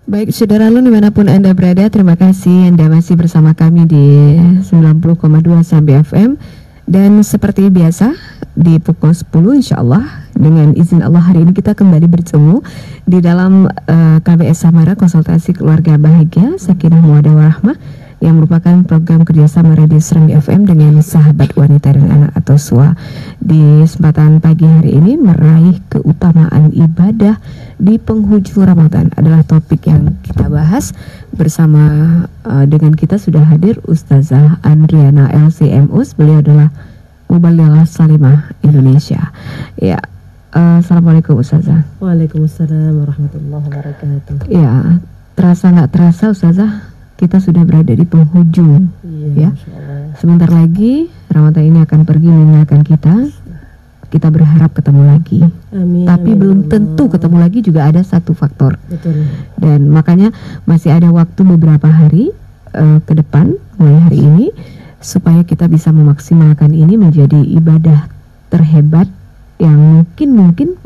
Baik, saudara lu dimanapun Anda berada, terima kasih Anda masih bersama kami di 90,2 Sambi FM. Dan seperti biasa, di pukul 10 insya Allah, dengan izin Allah hari ini kita kembali bertemu di dalam KBS Samara, Konsultasi Keluarga Bahagia, Sakinah Mawaddah Warahmah, yang merupakan program kerjasama Radio Serambi FM dengan sahabat wanita dan anak atau SWA. Di kesempatan pagi hari ini, meraih keutamaan ibadah di penghujung Ramadan adalah topik yang kita bahas bersama. Dengan kita sudah hadir Ustazah Andriana LCMUS. Beliau adalah Mubalighalah Salimah Indonesia. Ya, Assalamualaikum Ustazah. Waalaikumsalam warahmatullahi wabarakatuh. Ya, terasa nggak terasa Ustazah, kita sudah berada di penghujung, ya. Sebentar lagi Ramadan ini akan pergi meninggalkan kita. Kita berharap ketemu lagi. Amin, tapi amin, belum Allah. tentu ketemu lagi, juga ada satu faktor. Betul. Dan makanya masih ada waktu beberapa hari ke depan mulai hari ini supaya kita bisa memaksimalkan ini menjadi ibadah terhebat yang mungkin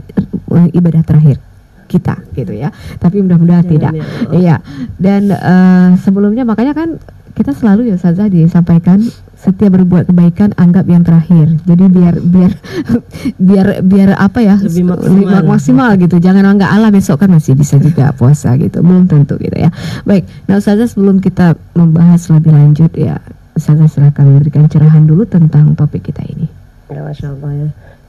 ibadah terakhir kita, gitu ya. Tapi mudah-mudahan tidak. Iya. Dan sebelumnya makanya kan kita selalu ya Ustazah disampaikan, setiap berbuat kebaikan anggap yang terakhir. Jadi biar apa ya? Lebih maksimal gitu. Jangan anggap Allah besok kan masih bisa juga puasa gitu. Belum tentu gitu ya. Baik. Nah Ustazah, sebelum kita membahas lebih lanjut ya, Ustazah silakan memberikan cerahan dulu tentang topik kita ini. Ya, Masya Allah ya.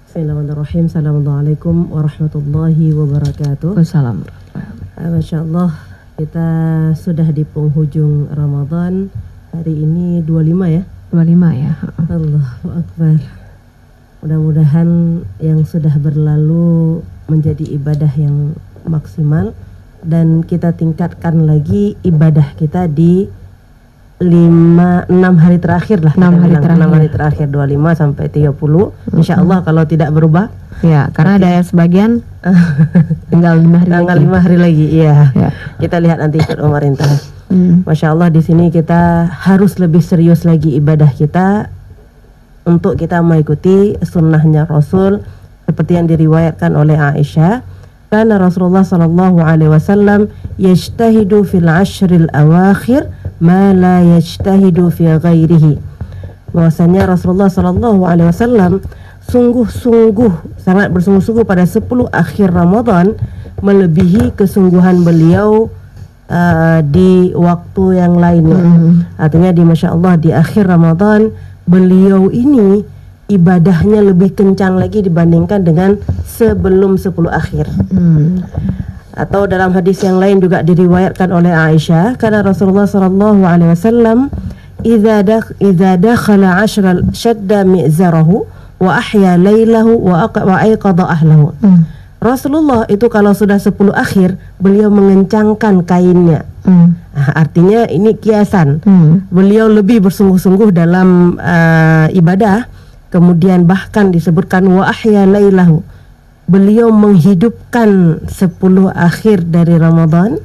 Bismillahirrahmanirrahim. Assalamualaikum warahmatullahi wabarakatuh. Wassalamualaikum. Masya Allah, kita sudah di penghujung Ramadan. Hari ini 25 ya. 25 ya. Allahu Akbar. Mudah-mudahan yang sudah berlalu menjadi ibadah yang maksimal, dan kita tingkatkan lagi ibadah kita di 6 hari terakhir lah. 6 hari terakhir 25 sampai 30 insya Allah, kalau tidak berubah ya, karena ada yang sebagian tinggal 5 hari tanggal lagi. 5 hari lagi ya. Kita lihat nanti ikut pemerintah. Masya Allah, di sini kita harus lebih serius lagi ibadah kita untuk kita mengikuti sunnahnya Rasul seperti yang diriwayatkan oleh Aisyah. Karena Rasulullah sallallahu alaihi wasallam yajtahidu fil ashril awakhir ma la yajtahidu fi ghairihi. Bahwasanya Rasulullah sallallahu alaihi wasallam sungguh-sungguh, sangat bersungguh-sungguh pada 10 akhir Ramadan, melebihi kesungguhan beliau di waktu yang lainnya. Artinya di Masya Allah, di akhir Ramadan beliau ini ibadahnya lebih kencang lagi dibandingkan dengan sebelum 10 akhir. Atau dalam hadis yang lain juga diriwayatkan oleh Aisyah, karena Rasulullah sallallahu alaihi wasallam idza dakhala 'ashra shadda mi'zarahu wa ahya lailahu wa aiqadha ahlahu. Rasulullah itu kalau sudah 10 akhir beliau mengencangkan kainnya. Artinya ini kiasan. Beliau lebih bersungguh-sungguh dalam ibadah. Kemudian bahkan disebutkan wa ahya lailahu. Beliau menghidupkan 10 akhir dari Ramadan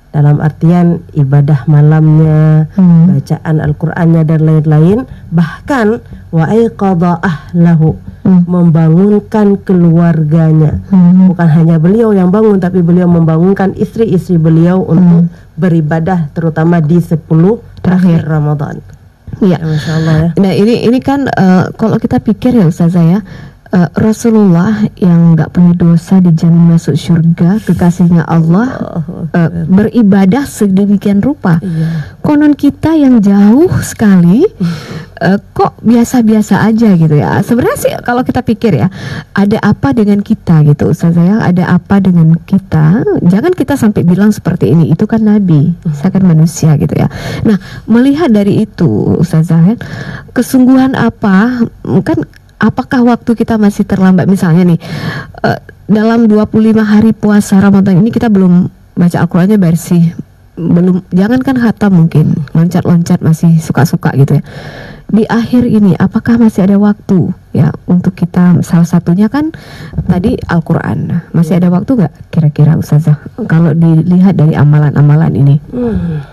dalam artian ibadah malamnya, bacaan Al-Qur'annya dan lain-lain. Bahkan wa aiqadha ahlahu, membangunkan keluarganya. Bukan hanya beliau yang bangun, tapi beliau membangunkan istri-istri beliau untuk beribadah, terutama di 10 akhir Ramadan. Ya, Masya Allah ya. Nah ini kan kalau kita pikir ya Ustazah ya, Rasulullah yang nggak punya dosa dijamin masuk surga, kekasihnya Allah, beribadah sedemikian rupa. Konon kita yang jauh sekali kok biasa-biasa aja gitu ya. Sebenarnya sih kalau kita pikir ya, ada apa dengan kita gitu Ustazah ya, ada apa dengan kita. Jangan kita sampai bilang seperti ini, itu kan Nabi, saya kan manusia gitu ya. Nah melihat dari itu Ustazah ya, kesungguhan apa, kan apakah waktu kita masih terlambat? Misalnya nih, dalam 25 hari puasa Ramadan ini kita belum baca Al-Qurannya bersih, belum, jangankan khatam, mungkin loncat-loncat masih suka-suka gitu ya. Di akhir ini apakah masih ada waktu ya untuk kita? Salah satunya kan tadi Al-Quran. Masih ada waktu gak kira-kira Ustazah kalau dilihat dari amalan-amalan ini?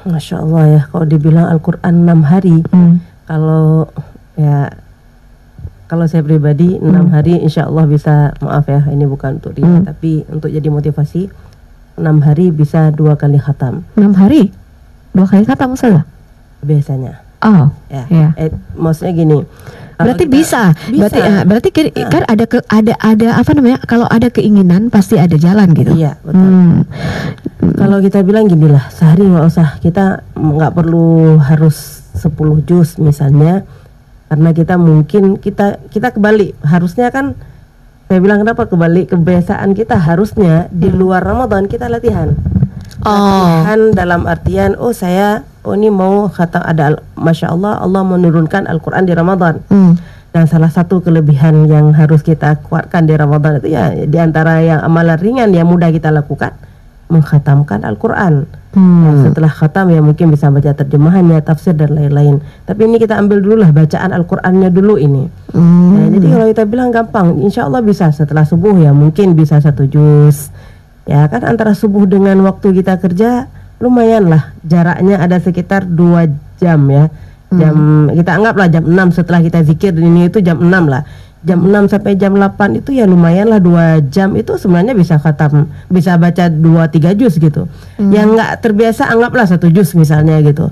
Masya Allah ya, kalau dibilang Al-Quran 6 hari, kalau saya pribadi 6 hari insya Allah bisa, maaf ya ini bukan untuk dia tapi untuk jadi motivasi. 6 hari bisa 2 kali khatam 6 hari 2 kali khatam Ustazah biasanya. Oh Ya, ya. Maksudnya gini. Berarti bisa. Berarti kan ada apa namanya? Kalau ada keinginan pasti ada jalan gitu. Iya, betul. Kalau kita bilang gini lah, sehari nggak usah, kita nggak perlu harus 10 juz misalnya, karena kita mungkin kita kebalik. Harusnya kan saya bilang kenapa kebalik, kebiasaan kita harusnya di luar Ramadan kita latihan. Latihan dalam artian saya ini mau khatam, ada Masya Allah Allah menurunkan Al-Quran di Ramadan. Dan salah satu kelebihan yang harus kita kuatkan di Ramadan itu ya di antara yang amalan ringan yang mudah kita lakukan, mengkhatamkan Al-Quran. Setelah khatam ya mungkin bisa baca terjemahannya, tafsir dan lain-lain. Tapi ini kita ambil dulu lah bacaan Al-Qurannya dulu ini. Jadi kalau kita bilang gampang, insya Allah bisa setelah subuh ya mungkin bisa 1 juz. Ya kan antara subuh dengan waktu kita kerja lumayan lah, jaraknya ada sekitar 2 jam ya. Jam kita anggaplah jam 6 setelah kita zikir ini itu jam 6 lah. Jam 6 sampai jam 8 itu ya lumayan lah, 2 jam itu sebenarnya bisa khatam, bisa baca 2-3 juz gitu. Yang nggak terbiasa anggaplah 1 juz misalnya gitu.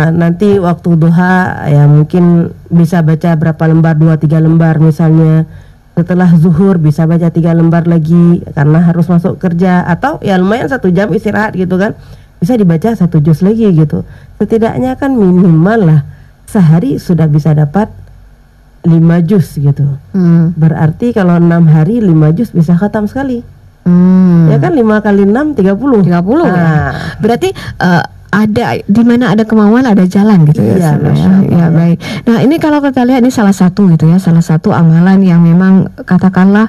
Nanti waktu duha ya mungkin bisa baca berapa lembar, 2-3 lembar misalnya. Setelah zuhur bisa baca 3 lembar lagi karena harus masuk kerja, atau ya lumayan 1 jam istirahat gitu kan, bisa dibaca 1 juz lagi gitu. Setidaknya kan minimal lah sehari sudah bisa dapat 5 juz gitu. Berarti kalau 6 hari 5 juz bisa khatam sekali. Ya kan 5 kali 6 30 ya. Berarti ada di mana ada kemauan ada jalan gitu ya. Ya baik. Nah ini kalau kita lihat ini salah satu gitu ya, salah satu amalan yang memang katakanlah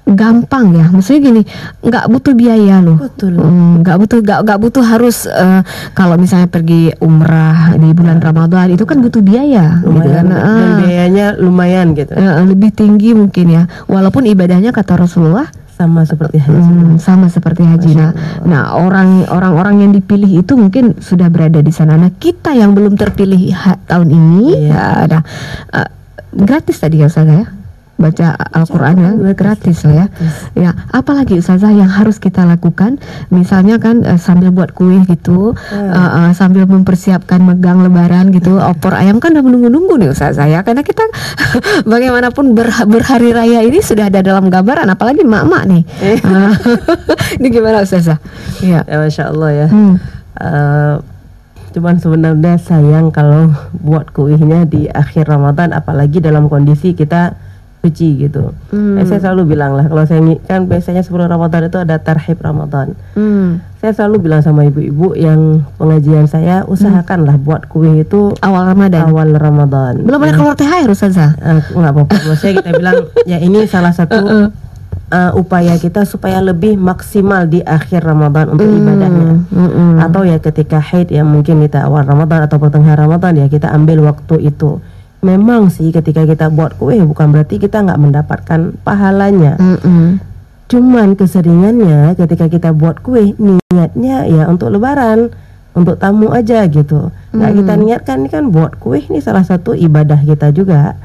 gampang ya, maksudnya gini, nggak butuh biaya loh. Betul. Nggak butuh harus kalau misalnya pergi umrah di bulan Ramadan itu kan butuh biaya gitu kan. Dan biayanya lumayan gitu. Lebih tinggi mungkin ya, walaupun ibadahnya kata Rasulullah sama seperti haji. Sama seperti haji. Nah, orang-orang yang dipilih itu mungkin sudah berada di sana. Nah, kita yang belum terpilih tahun ini ada gratis tadi ya Ustazah ya. Baca Al-Quran ya gratis lah ya. Ya, apalagi Ustazah yang harus kita lakukan? Misalnya kan sambil buat kue gitu, sambil mempersiapkan megang lebaran gitu, opor ayam kan udah menunggu-nunggu nih Ustazah ya. Karena kita bagaimanapun berhari raya ini sudah ada dalam gambaran, apalagi mak-mak nih. Ini gimana Ustazah? Ya, Masya Allah ya. Cuman sebenarnya sayang kalau buat kuihnya di akhir Ramadan, apalagi dalam kondisi kita suci gitu. Saya selalu bilang lah, kalau saya kan biasanya sebelum Ramadan itu ada tarhib Ramadan. Saya selalu bilang sama ibu-ibu yang pengajian saya, usahakanlah buat kue itu awal Ramadan. Belum ada keluar THR Ustazah? Nggak apa-apa. Maksudnya kita bilang ya ini salah satu upaya kita supaya lebih maksimal di akhir Ramadan untuk ibadahnya. Atau ya ketika haid ya mungkin kita awal Ramadan atau pertengahan Ramadan ya kita ambil waktu itu. Memang sih ketika kita buat kue bukan berarti kita nggak mendapatkan pahalanya. Cuman keseringannya ketika kita buat kue niatnya ya untuk lebaran, untuk tamu aja gitu. Nggak kita niatkan ini kan buat kue ini salah satu ibadah kita juga.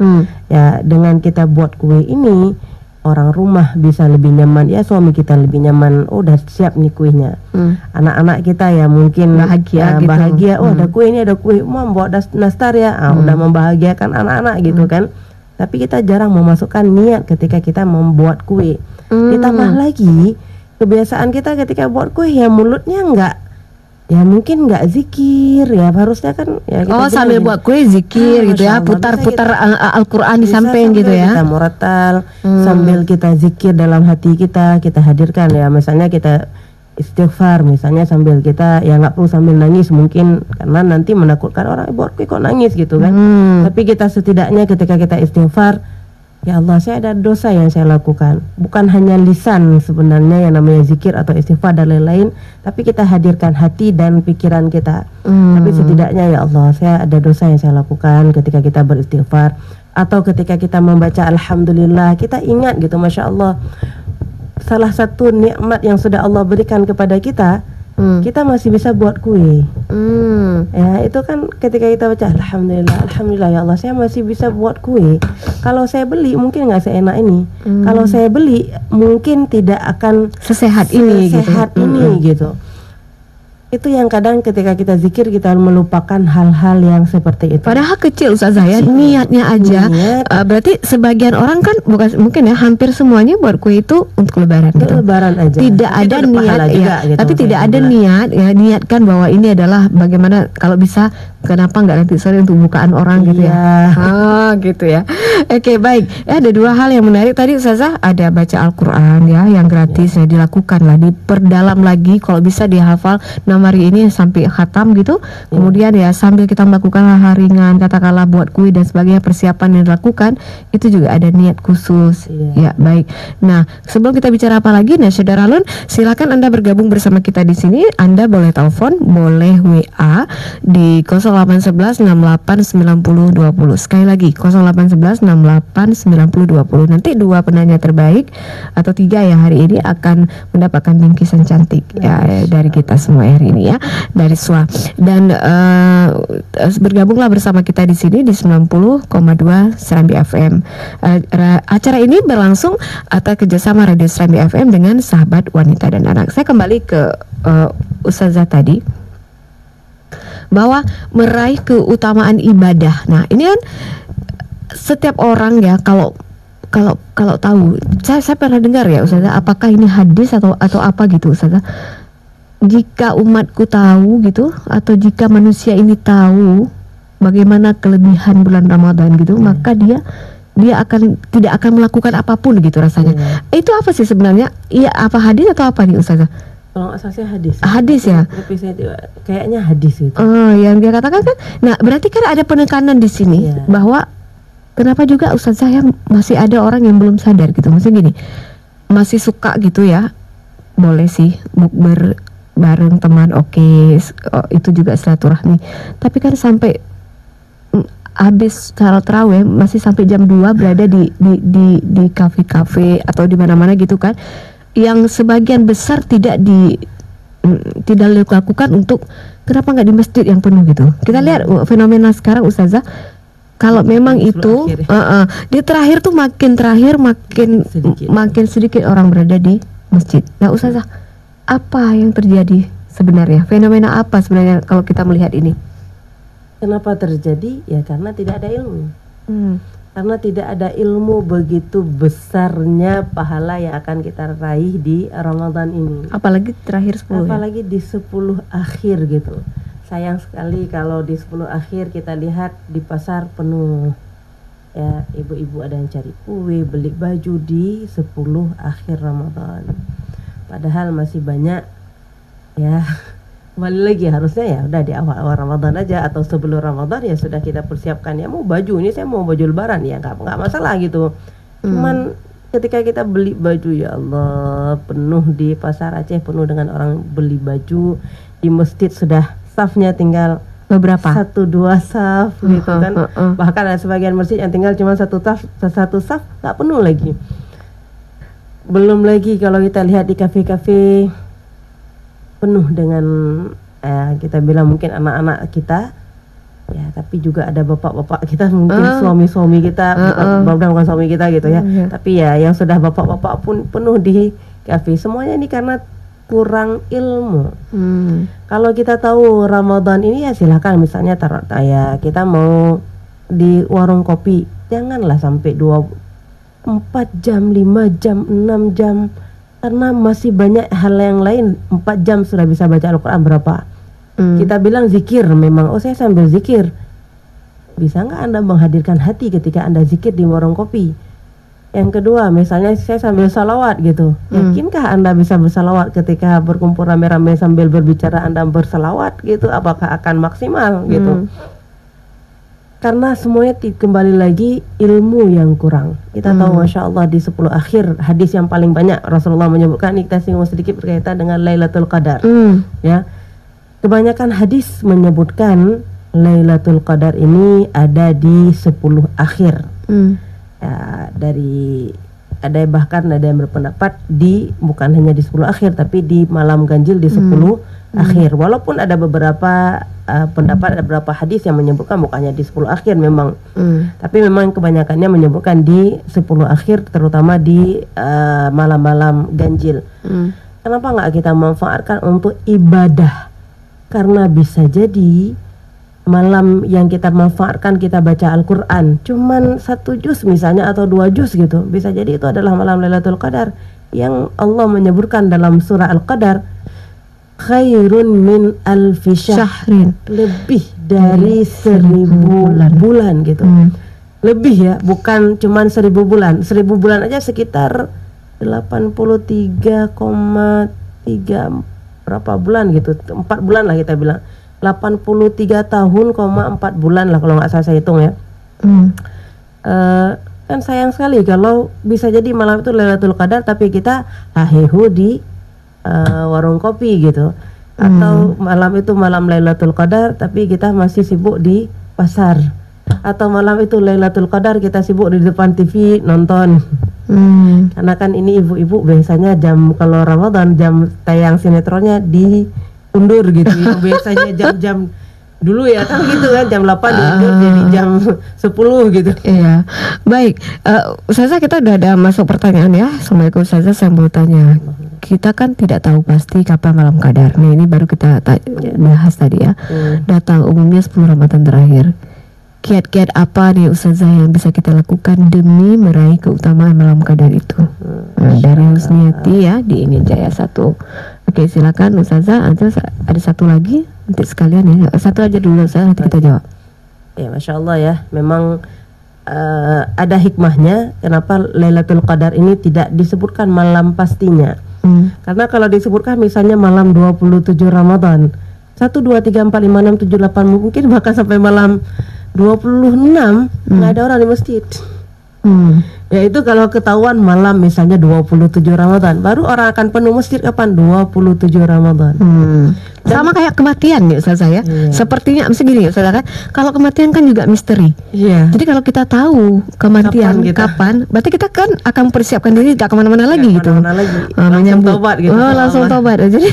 Ya dengan kita buat kue ini orang rumah bisa lebih nyaman, ya suami kita lebih nyaman, udah siap nih kuenya. Anak-anak kita ya mungkin bahagia, ada kue ini, ada kue, mau buat nastar ya, udah membahagiakan anak-anak gitu kan. Tapi kita jarang memasukkan niat ketika kita membuat kue. Ditambah lagi kebiasaan kita ketika buat kue ya mulutnya ya mungkin nggak zikir ya, harusnya kan ya kita sambil buat kue zikir gitu ya, putar-putar Al-Quran di samping gitu ya, kita muratal sambil kita zikir dalam hati kita hadirkan ya, misalnya kita istighfar misalnya sambil kita ya nggak perlu sambil nangis mungkin karena nanti menakutkan orang buat kue kok nangis gitu kan. Tapi kita setidaknya ketika kita istighfar, ya Allah saya ada dosa yang saya lakukan, bukan hanya lisan sebenarnya yang namanya zikir atau istighfar dan lain-lain, tapi kita hadirkan hati dan pikiran kita. Tapi setidaknya ya Allah saya ada dosa yang saya lakukan ketika kita beristighfar, atau ketika kita membaca Alhamdulillah kita ingat gitu, Masya Allah salah satu nikmat yang sudah Allah berikan kepada kita, kita masih bisa buat kue. Ya, itu kan ketika kita baca alhamdulillah ya Allah, saya masih bisa buat kue. Kalau saya beli mungkin nggak seenak ini. Kalau saya beli mungkin tidak akan sesehat ini gitu. Itu yang kadang ketika kita zikir kita melupakan hal-hal yang seperti itu. Padahal kecil Ustazah ya, niatnya aja. Berarti sebagian orang kan bukan mungkin ya, hampir semuanya buat kue itu untuk lebaran gitu. Lebaran aja. Tidak ada niat ya, gitu, tapi tidak ada niat ya, niatkan bahwa ini adalah bagaimana kalau bisa, kenapa nggak nanti sore untuk bukaan orang gitu ya. Gitu ya. Oke, baik. Ada dua hal yang menarik tadi Ustazah, ada baca Al-Qur'an ya yang gratis ya, dilakukan lah, diperdalam lagi kalau bisa dihafal hari ini sampai khatam gitu. Kemudian ya sambil kita melakukan hal-hal ringan, katakanlah buat kue dan sebagainya, persiapan yang dilakukan itu juga ada niat khusus. Ya, baik. Nah, sebelum kita bicara apa lagi, nah Saudara Alun, silakan Anda bergabung bersama kita di sini. Anda boleh telepon, boleh WA di 0811 68 90 20. Sekali lagi 0811 68 90 20. Nanti dua penanya terbaik atau tiga ya hari ini akan mendapatkan bingkisan cantik ya dari kita semua hari ini ya, dari SWA. Dan bergabunglah bersama kita di sini di 90,2 Serambi FM. Acara ini berlangsung atas kerjasama Radio Serambi FM dengan Sahabat Wanita dan Anak. Saya kembali ke Ustazah tadi bahwa meraih keutamaan ibadah. Nah, ini kan setiap orang ya, kalau tahu, saya pernah dengar ya Ustazah, apakah ini hadis atau apa gitu Ustazah, jika umatku tahu gitu, atau jika manusia ini tahu bagaimana kelebihan bulan Ramadan gitu, maka dia tidak akan melakukan apapun gitu rasanya. Itu apa sih sebenarnya? Iya, apa hadis atau apa nih Ustazah? Kalau asasnya hadis. Hadis ya. Tapi saya kayaknya hadis itu. Yang dia katakan kan. Nah, berarti kan ada penekanan di sini bahwa kenapa juga Ustazah yang masih ada orang yang belum sadar gitu. Maksudnya gini, masih suka gitu ya. Boleh sih bukber bareng teman, itu juga silaturahmi. Tapi kan sampai habis salat tarawih masih sampai jam 2 berada di kafe-kafe atau di mana-mana gitu kan, yang sebagian besar tidak dilakukan untuk, kenapa nggak di masjid yang penuh gitu. Kita lihat fenomena sekarang Ustazah, kalau memang itu di terakhir tuh makin sedikit orang berada di masjid. Nah Ustazah, apa yang terjadi sebenarnya? Fenomena apa sebenarnya kalau kita melihat ini? Kenapa terjadi? Ya karena tidak ada ilmu. Karena tidak ada ilmu, begitu besarnya pahala yang akan kita raih di Ramadan ini. Apalagi terakhir 10. Apalagi di 10 akhir gitu. Sayang sekali kalau di 10 akhir kita lihat di pasar penuh. Ya, ibu-ibu ada yang cari kue, beli baju di 10 akhir Ramadan. Padahal masih banyak ya. Kembali lagi harusnya ya udah di awal Ramadan aja atau sebelum Ramadan ya sudah kita persiapkan, ya mau baju ini, saya mau baju lebaran ya nggak masalah gitu. Cuman ketika kita beli baju, ya Allah, penuh di pasar Aceh, penuh dengan orang beli baju. Di masjid sudah safnya tinggal beberapa, 1-2 saf gitu kan. Bahkan ada sebagian masjid yang tinggal cuma satu saf nggak penuh lagi. Belum lagi kalau kita lihat di kafe-kafe penuh dengan kita bilang mungkin anak-anak kita ya, tapi juga ada bapak-bapak kita, mungkin suami-suami kita, bukan suami kita gitu ya, tapi ya yang sudah bapak-bapak pun penuh di kafe. Semuanya ini karena kurang ilmu. Kalau kita tahu Ramadan ini ya silakan, misalnya kita mau di warung kopi, janganlah sampai 4 jam, 5 jam, 6 jam, karena masih banyak hal yang lain. 4 jam sudah bisa baca Al-Quran berapa? Kita bilang zikir, memang saya sambil zikir. Bisa nggak Anda menghadirkan hati ketika Anda zikir di warung kopi? Yang kedua, misalnya saya sambil salawat gitu. Yakinkah Anda bisa bersalawat ketika berkumpul rame-rame sambil berbicara Anda bersalawat gitu? Apakah akan maksimal gitu? Karena semuanya kembali lagi ilmu yang kurang. Kita tahu Masya Allah di 10 akhir hadis yang paling banyak Rasulullah menyebutkan, kita singgung sedikit berkaitan dengan Lailatul Qadar. Ya, kebanyakan hadis menyebutkan Lailatul Qadar ini ada di 10 akhir. Ya, dari Ada bahkan ada yang berpendapat bukan hanya di 10 akhir, tapi di malam ganjil di 10 akhir. Walaupun ada beberapa pendapat, ada beberapa hadis yang menyebutkan bukannya di 10 akhir memang. Tapi memang kebanyakannya menyebutkan di 10 akhir, terutama di malam-malam ganjil. Kenapa nggak kita manfaatkan untuk ibadah? Karena bisa jadi malam yang kita manfaatkan kita baca Al-Quran cuman 1 juz misalnya atau 2 juz gitu, bisa jadi itu adalah malam Lailatul Qadar yang Allah menyebutkan dalam surah Al-Qadar, khairun min alfi syahrin, lebih dari 1000 bulan gitu. Lebih ya, bukan cuman 1000 bulan. 1000 bulan aja sekitar 83,3 berapa bulan gitu, 4 bulan lah kita bilang, 83 tahun, 4 bulan lah kalau nggak salah saya hitung ya. Kan sayang sekali kalau bisa jadi malam itu Lailatul Qadar tapi kita hahihu di warung kopi gitu, atau malam itu malam Lailatul Qadar tapi kita masih sibuk di pasar, atau malam itu Lailatul Qadar kita sibuk di depan TV nonton. Karena kan ini ibu-ibu biasanya kalau Ramadan jam tayang sinetronnya diundur gitu ya. Biasanya jam-jam dulu ya kan gitu kan, jam 8 diundur jadi jam 10 gitu. Iya. Baik, Ustazah, kita udah ada masuk pertanyaan ya. Assalamualaikum Ustazah, saya mau tanya. Kita kan tidak tahu pasti kapan malam qadar. Nah, ini baru kita bahas tadi ya. Datang umumnya 10 Ramadan terakhir. Kiat-kiat apa nih Ustazah yang bisa kita lakukan demi meraih keutamaan malam qadar itu? Dari Husniati ya di Ingin Jaya 1. Oke, silakan Ustazah. Ada satu lagi nanti sekalian ya. Satu aja dulu Ustazah, nanti kita jawab. Ya, Masya Allah ya. Memang ada hikmahnya kenapa Lailatul Qadar ini tidak disebutkan malam pastinya. Karena kalau disebutkan misalnya malam 27 Ramadan 1, 2, 3, 4, 5, 6, 7, 8, mungkin bahkan sampai malam 26 nggak ada orang di masjid. Ya itu kalau ketahuan malam misalnya 27 Ramadan, baru orang akan penuh masjid kapan? 27 Ramadan. Sama kayak kematian ya Ustazah ya. Sepertinya mesti gini Ustazah kan, kalau kematian kan juga misteri. Jadi kalau kita tahu kematian kapan, berarti kita kan akan mempersiapkan diri tidak kemana-mana lagi gitu. Langsung tobat gitu. Langsung tobat. Jadi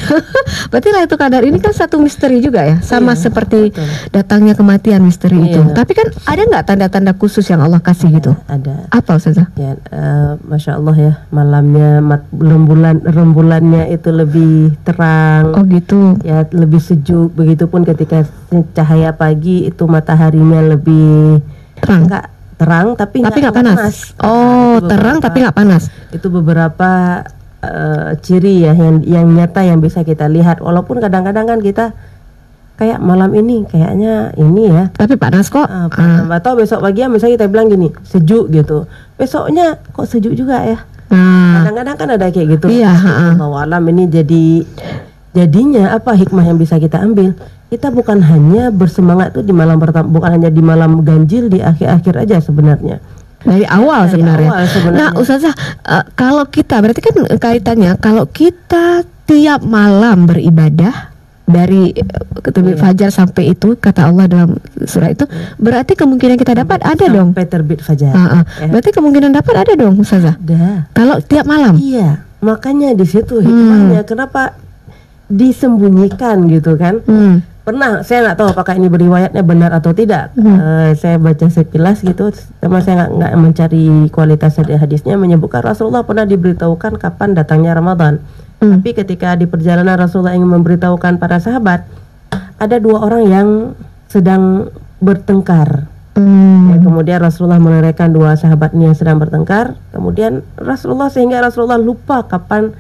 berarti Lailatul Qadar ini kan satu misteri juga ya, sama seperti datangnya kematian misteri itu. Tapi kan ada nggak tanda-tanda khusus yang Allah kasih gitu? Ada. Apa Ustazah? Ya, Masya Allah ya, malamnya rembulannya itu lebih terang. Oh gitu. Ya, lebih sejuk. Begitupun ketika cahaya pagi itu mataharinya lebih terang. Enggak terang tapi nggak panas. Oh, terang tapi nggak panas. Itu beberapa ciri ya yang nyata yang bisa kita lihat. Walaupun kadang-kadang kan kita kayak malam ini kayaknya ini ya, tapi panas kok. Atau besok pagi misalnya kita bilang gini sejuk gitu, besoknya kok sejuk juga ya. Kadang-kadang kan ada kayak gitu. Iya. Malam ini jadinya apa hikmah yang bisa kita ambil? Kita bukan hanya bersemangat tuh di malam pertama, bukan hanya di malam ganjil, di akhir-akhir aja sebenarnya. Dari awal sebenarnya. Nah Ustazah, kalau kita berarti kan kaitannya kalau kita tiap malam beribadah dari terbit fajar sampai itu kata Allah dalam surah itu, berarti kemungkinan kita dapat ada dong. Sampai terbit fajar. Berarti kemungkinan dapat ada dong Ustazah. Ada. Kalau tiap malam. Iya, makanya di situ hikmahnya. Kenapa disembunyikan gitu kan? Pernah, saya nggak tahu apakah ini beriwayatnya benar atau tidak. Saya baca sekilas gitu, sama saya nggak mencari kualitas hadisnya, menyebutkan Rasulullah pernah diberitahukan kapan datangnya Ramadan. Tapi ketika di perjalanan Rasulullah ingin memberitahukan para sahabat, ada 2 orang yang sedang bertengkar. Kemudian Rasulullah menerangkan 2 sahabat ini yang sedang bertengkar. Kemudian sehingga Rasulullah lupa kapan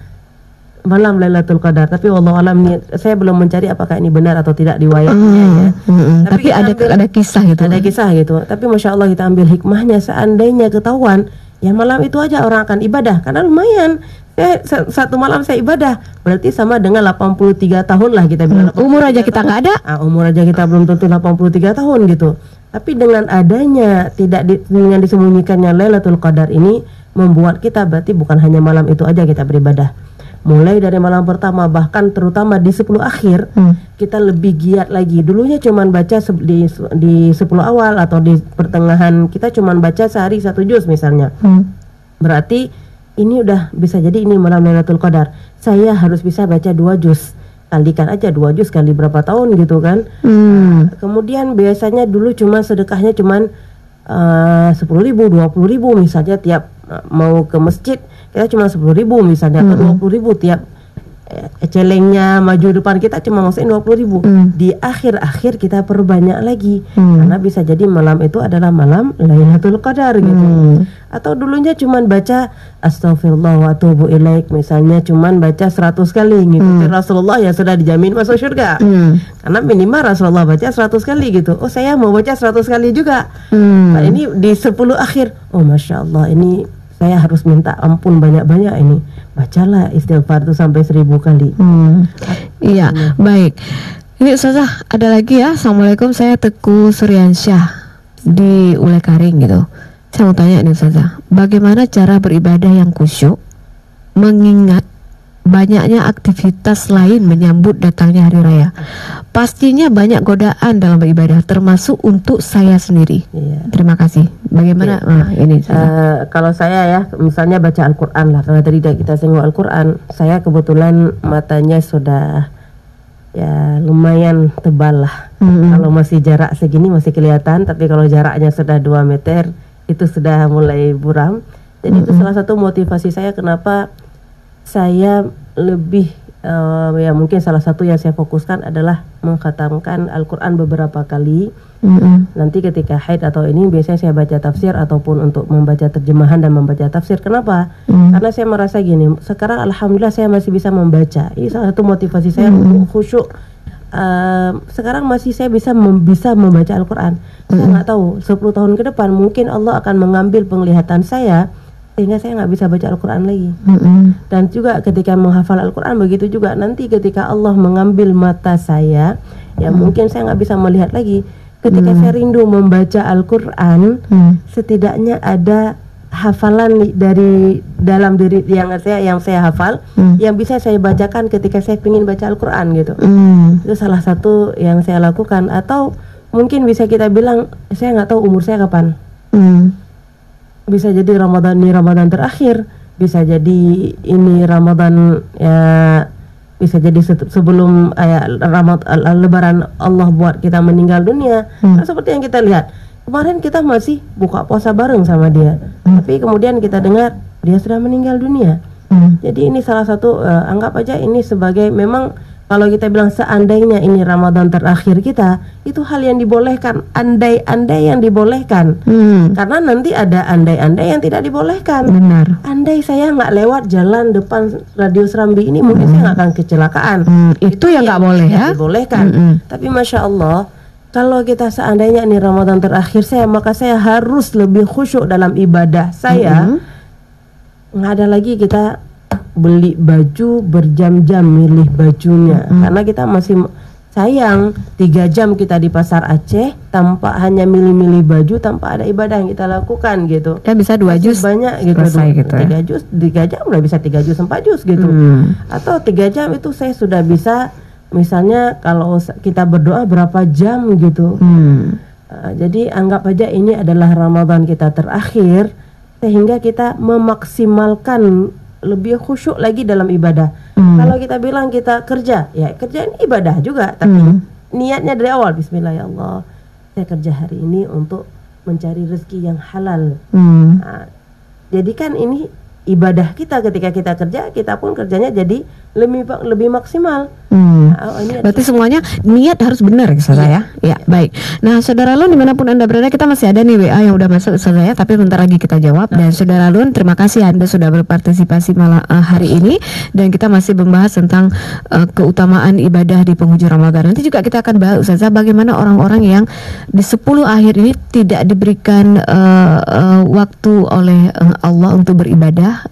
malam Lailatul Qadar. Tapi wallahualam, saya belum mencari apakah ini benar atau tidak riwayatnya ya. Tapi ada kisah gitu. Ada kisah gitu. Tapi Masya Allah kita ambil hikmahnya, seandainya ketahuan ya malam itu aja orang akan ibadah, karena lumayan. Satu malam saya ibadah berarti sama dengan 83 tahun lah kita bilang. Umur aja kita nggak ada. Umur aja kita belum tentu 83 tahun gitu. Tapi dengan adanya dengan disembunyikannya Lailatul Qadar ini membuat kita berarti bukan hanya malam itu aja kita beribadah. Mulai dari malam pertama, bahkan terutama di 10 akhir kita lebih giat lagi. Dulunya cuman baca di 10 awal atau di pertengahan kita cuman baca sehari 1 juz misalnya. Berarti ini udah bisa jadi ini malam Lailatul Qadar, saya harus bisa baca 2 juz. Kalikan aja 2 juz kali berapa tahun gitu kan. Kemudian biasanya dulu cuma sedekahnya cuman 10.000, 20.000 misalnya tiap mau ke masjid kita cuma 10.000 misalnya, atau 20.000 tiap celengnya maju depan kita cuma masukin 20.000. Di akhir-akhir kita perbanyak lagi, karena bisa jadi malam itu adalah malam Lailatul Qadar gitu. Atau dulunya cuman baca Astaghfirullah wa atubu ilaik misalnya, cuman baca 100 kali ngikutin Rasulullah yang sudah dijamin masuk surga. Karena minimal Rasulullah baca 100 kali gitu. Oh, saya mau baca 100 kali juga. Nah, ini di 10 akhir, oh Masya Allah, ini saya harus minta ampun banyak-banyak ini. Bacalah istighfar itu sampai 1000 kali. Iya, baik. Ini Ustazah, ada lagi ya. Assalamualaikum, saya Teguh Suryansyah di Ule Karing gitu. Saya mau tanya nih Ustazah, bagaimana cara beribadah yang khusyuk mengingat banyaknya aktivitas lain menyambut datangnya hari raya? Pastinya banyak godaan dalam beribadah, termasuk untuk saya sendiri. Terima kasih. Bagaimana ini? Kalau saya ya, misalnya baca Al-Quran lah, karena tadi kita singgung Al-Quran, saya kebetulan matanya sudah ya lumayan tebal lah. Kalau masih jarak segini masih kelihatan, tapi kalau jaraknya sudah 2 meter itu sudah mulai buram. Jadi itu salah satu motivasi saya kenapa saya lebih ya mungkin salah satu yang saya fokuskan adalah mengkhatamkan Al-Quran beberapa kali. Nanti ketika haid atau ini biasanya saya baca tafsir ataupun untuk membaca terjemahan dan membaca tafsir. Kenapa? Karena saya merasa gini, sekarang alhamdulillah saya masih bisa membaca. Ini salah satu motivasi saya untuk khusyuk. Sekarang masih saya bisa membaca Al-Quran. Saya nggak tahu 10 tahun ke depan mungkin Allah akan mengambil penglihatan saya sehingga saya nggak bisa baca Al-Quran lagi. Dan juga ketika menghafal Al-Quran begitu juga, nanti ketika Allah mengambil mata saya, ya mungkin saya nggak bisa melihat lagi. Ketika saya rindu membaca Al-Quran, setidaknya ada hafalan dari dalam diri yang saya hafal, yang bisa saya bacakan ketika saya ingin baca Al-Quran gitu. Itu salah satu yang saya lakukan. Atau mungkin bisa kita bilang, saya nggak tahu umur saya kapan. Bisa jadi Ramadan ini Ramadan terakhir, bisa jadi ini Ramadan ya, bisa jadi sebelum Lebaran Allah buat kita meninggal dunia. Nah, seperti yang kita lihat kemarin, kita masih buka puasa bareng sama dia, tapi kemudian kita dengar dia sudah meninggal dunia. Jadi ini salah satu anggap aja ini sebagai, memang kalau kita bilang seandainya ini Ramadan terakhir kita, itu hal yang dibolehkan, andai-andai yang dibolehkan. Karena nanti ada andai-andai yang tidak dibolehkan. Benar. Andai saya nggak lewat jalan depan Radio Serambi ini, mungkin saya nggak akan kecelakaan. Itu yang nggak boleh ya? Dibolehkan. Tapi Masya Allah, kalau kita seandainya ini Ramadan terakhir saya, maka saya harus lebih khusyuk dalam ibadah saya. Nggak ada lagi kita beli baju berjam-jam milih bajunya, karena kita masih sayang 3 jam kita di pasar Aceh tanpa hanya milih-milih baju, tanpa ada ibadah yang kita lakukan gitu. Ya bisa 2 juz banyak gitu, gitu 3 juz, 3 jam udah bisa 3 juz 4 juz gitu. Atau 3 jam itu saya sudah bisa, misalnya kalau kita berdoa berapa jam gitu. Jadi anggap aja ini adalah Ramadan kita terakhir, sehingga kita memaksimalkan lebih khusyuk lagi dalam ibadah. Kalau kita bilang kita kerja, ya kerja ini ibadah juga, tapi niatnya dari awal, Bismillah ya Allah, saya kerja hari ini untuk mencari rezeki yang halal. Nah, jadi kan ini ibadah kita, ketika kita kerja, kita pun kerjanya jadi lebih maksimal. Berarti semuanya niat harus benar, Ustazah ya. Ya, baik. Nah, Saudara Lun dimanapun Anda berada, kita masih ada nih WA yang udah masuk, Ustazah ya, tapi bentar lagi kita jawab. Dan Saudara Lun, terima kasih Anda sudah berpartisipasi malam hari ini, dan kita masih membahas tentang keutamaan ibadah di penghujung Ramadan. Nanti juga kita akan bahas, Ustazah, bagaimana orang-orang yang di 10 akhir ini tidak diberikan waktu oleh Allah untuk beribadah.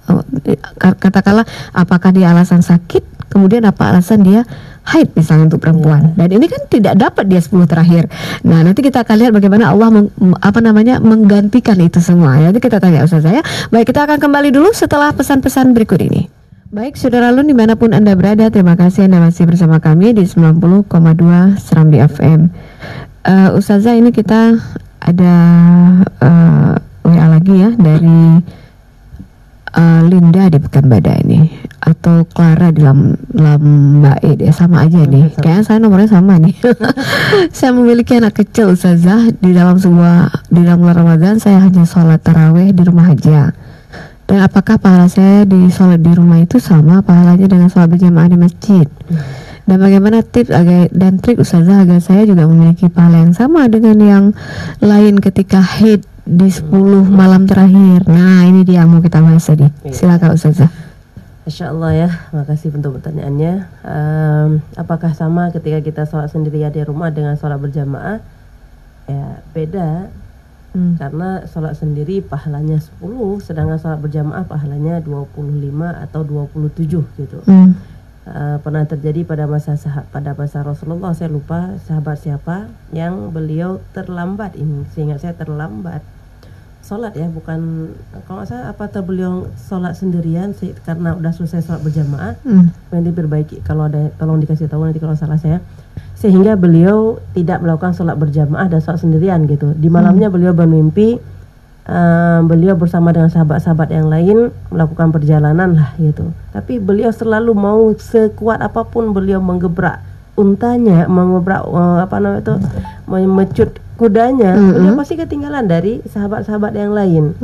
Katakanlah apakah dia alasan sakit, kemudian apa alasan dia haid misalnya untuk perempuan, dan ini kan tidak dapat dia 10 terakhir. Nah, nanti kita akan lihat bagaimana Allah menggantikan itu semua. Nanti kita tanya Ustazah ya. Baik, kita akan kembali dulu setelah pesan-pesan berikut ini. Baik, Saudara Lun dimanapun Anda berada, terima kasih Anda masih bersama kami di 90,2 Serambi FM. Ustazah, ini kita ada WA lagi ya dari Linda di Pekanbadak ini atau Clara di Mbak Ed, sama aja nih. Kayaknya saya nomornya sama nih. Saya memiliki anak kecil Ustazah. Di dalam bulan Ramadan saya hanya sholat tarawih di rumah aja. Dan apakah pahala saya di sholat di rumah itu sama pahalanya dengan sholat berjamaah di masjid? Dan bagaimana tips dan trik Ustazah agar saya juga memiliki pahala yang sama dengan yang lain ketika haid di 10 malam terakhir? Nah, ini dia yang mau kita bahas tadi. Silakan Ustazah. Masya Allah ya, makasih untuk pertanyaannya. Apakah sama ketika kita sholat sendirian di rumah dengan sholat berjamaah? Ya beda. Karena sholat sendiri pahalanya 10, sedangkan sholat berjamaah pahalanya 25 atau 27 gitu. Pernah terjadi pada masa Rasulullah, saya lupa sahabat siapa yang beliau terlambat, ini sehingga saya terlambat sholat ya, bukan kalau nggak salah beliau sholat sendirian karena udah selesai sholat berjamaah. Nanti perbaiki kalau ada, tolong dikasih tahu nanti kalau salah saya. Sehingga beliau tidak melakukan sholat berjamaah dan sholat sendirian gitu. Di malamnya beliau bermimpi beliau bersama dengan sahabat-sahabat yang lain melakukan perjalanan lah gitu. Tapi beliau selalu mau sekuat apapun beliau menggebrak untanya, memecut kudanya, beliau pasti ketinggalan dari sahabat-sahabat yang lain.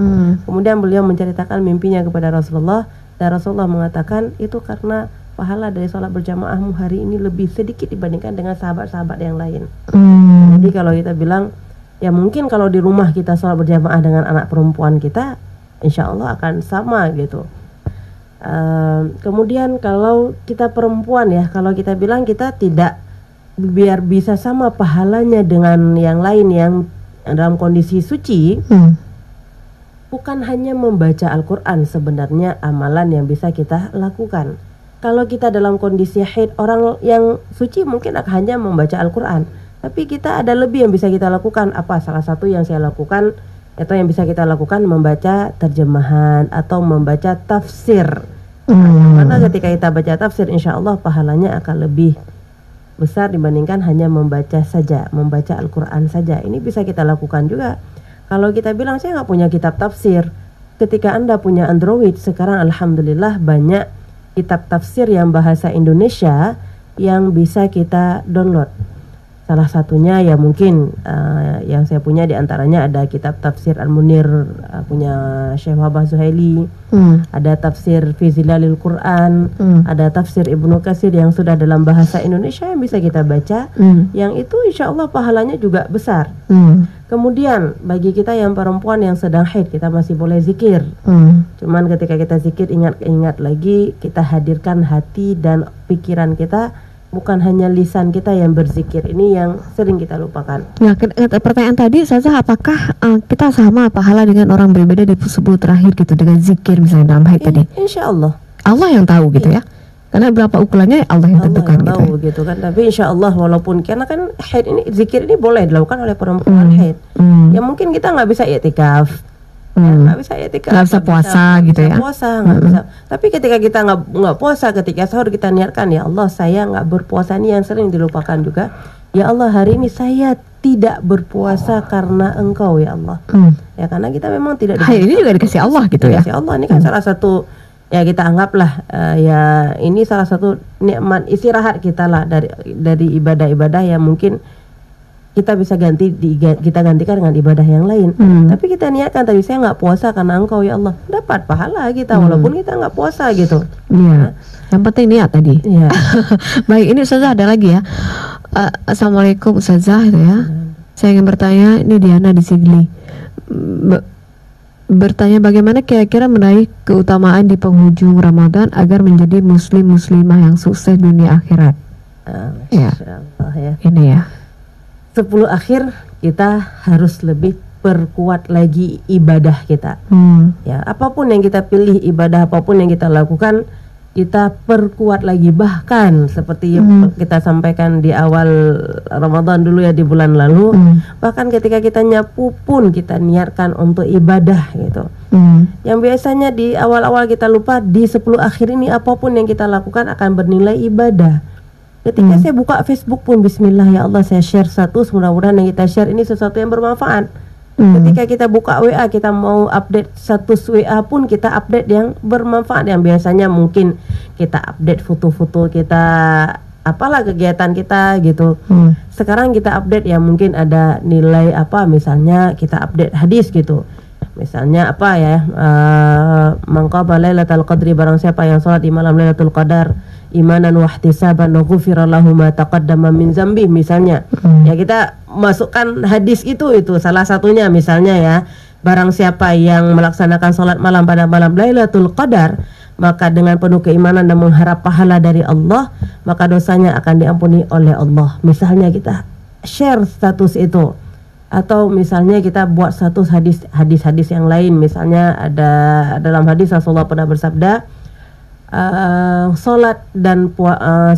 Kemudian beliau menceritakan mimpinya kepada Rasulullah, dan Rasulullah mengatakan itu karena pahala dari sholat berjamaahmu hari ini lebih sedikit dibandingkan dengan sahabat-sahabat yang lain. Jadi kalau kita bilang ya mungkin kalau di rumah kita sholat berjamaah dengan anak perempuan kita, insya Allah akan sama gitu. Kemudian kalau kita perempuan ya, kalau kita bilang kita tidak, biar bisa sama pahalanya dengan yang lain yang dalam kondisi suci, bukan hanya membaca Al-Quran sebenarnya amalan yang bisa kita lakukan. Kalau kita dalam kondisi haid, orang yang suci mungkin hanya membaca Al-Quran, tapi kita ada lebih yang bisa kita lakukan. Apa? Salah satu yang saya lakukan atau yang bisa kita lakukan membaca terjemahan atau membaca tafsir. Karena ketika kita baca tafsir, insya Allah pahalanya akan lebih besar dibandingkan hanya membaca saja, membaca Al-Quran saja. Ini bisa kita lakukan juga. Kalau kita bilang saya nggak punya kitab tafsir, ketika Anda punya Android sekarang, alhamdulillah banyak kitab tafsir yang bahasa Indonesia yang bisa kita download. Salah satunya ya mungkin yang saya punya diantaranya ada kitab tafsir Al-Munir punya Syekh Wahbah Zuhaili, ada tafsir Fi Zilalil Quran, ada tafsir Ibnu Katsir yang sudah dalam bahasa Indonesia yang bisa kita baca, yang itu insya Allah pahalanya juga besar. Kemudian bagi kita yang perempuan yang sedang haid, kita masih boleh zikir. Cuman ketika kita zikir, ingat lagi kita hadirkan hati dan pikiran kita, bukan hanya lisan kita yang berzikir. Ini yang sering kita lupakan. Nah, pertanyaan tadi Ustazah, apakah kita sama pahala dengan orang beribadah di 10 terakhir gitu dengan zikir misalnya dalam haid tadi? Insya Allah. Allah yang tahu gitu ya. Karena berapa ukurannya Allah yang tentukan Allah tahu gitu kan. Tapi insya Allah walaupun karena kan haid ini, zikir ini boleh dilakukan oleh perempuan haid. Ya mungkin kita nggak bisa i'tikaf, nggak bisa i'tikaf, nggak bisa puasa gitu ya. Puasa nggak bisa. Tapi ketika kita nggak puasa, ketika sahur kita niatkan, ya Allah saya nggak berpuasa, ini yang sering dilupakan juga. Ya Allah hari ini saya tidak berpuasa karena Engkau ya Allah. Ya karena kita memang tidak. Ini juga dikasih Allah gitu ya. Dikasih Allah, ini kan salah satu. Ya kita anggaplah ya ini salah satu nikmat istirahat kita lah dari ibadah-ibadah yang mungkin kita bisa kita gantikan dengan ibadah yang lain. Tapi kita niatkan tadi, saya nggak puasa karena Engkau ya Allah, dapat pahala kita walaupun kita nggak puasa gitu. Iya. Yang penting niat tadi. Iya. Baik, ini Ustazah ada lagi ya. Assalamualaikum Ustazah gitu ya. Saya ingin bertanya, ini Diana di Sigli. Bertanya bagaimana kira-kira meraih keutamaan di penghujung Ramadan agar menjadi muslimah yang sukses dunia akhirat. Ya. Allah, ya. Ini ya. 10 akhir kita harus lebih perkuat lagi ibadah kita. Ya, apapun yang kita pilih, ibadah apapun yang kita lakukan, kita perkuat lagi. Bahkan seperti yang kita sampaikan di awal Ramadan dulu ya, di bulan lalu, bahkan ketika kita nyapu pun kita niatkan untuk ibadah gitu. Yang biasanya di awal-awal kita lupa, di 10 akhir ini apapun yang kita lakukan akan bernilai ibadah. Ketika saya buka Facebook pun, bismillah ya Allah saya share status, mudah-mudahan yang kita share ini sesuatu yang bermanfaat. Ketika kita buka WA, kita mau update status WA pun kita update yang bermanfaat. Yang biasanya mungkin kita update foto-foto kita, apalah kegiatan kita gitu. Sekarang kita update yang mungkin ada nilai apa, misalnya kita update hadis gitu. Misalnya apa ya, man qama lailatul qadri, barang siapa yang salat di malam Lailatul Qadar imanan wa ihtisaban ghufira lahu ma taqaddama min zambi, misalnya. Ya, kita masukkan hadis itu salah satunya misalnya ya. Barang siapa yang melaksanakan salat malam pada malam Lailatul Qadar, maka dengan penuh keimanan dan mengharap pahala dari Allah, maka dosanya akan diampuni oleh Allah. Misalnya kita share status itu. Atau misalnya kita buat status hadis-hadis yang lain. Misalnya ada dalam hadis Rasulullah pernah bersabda,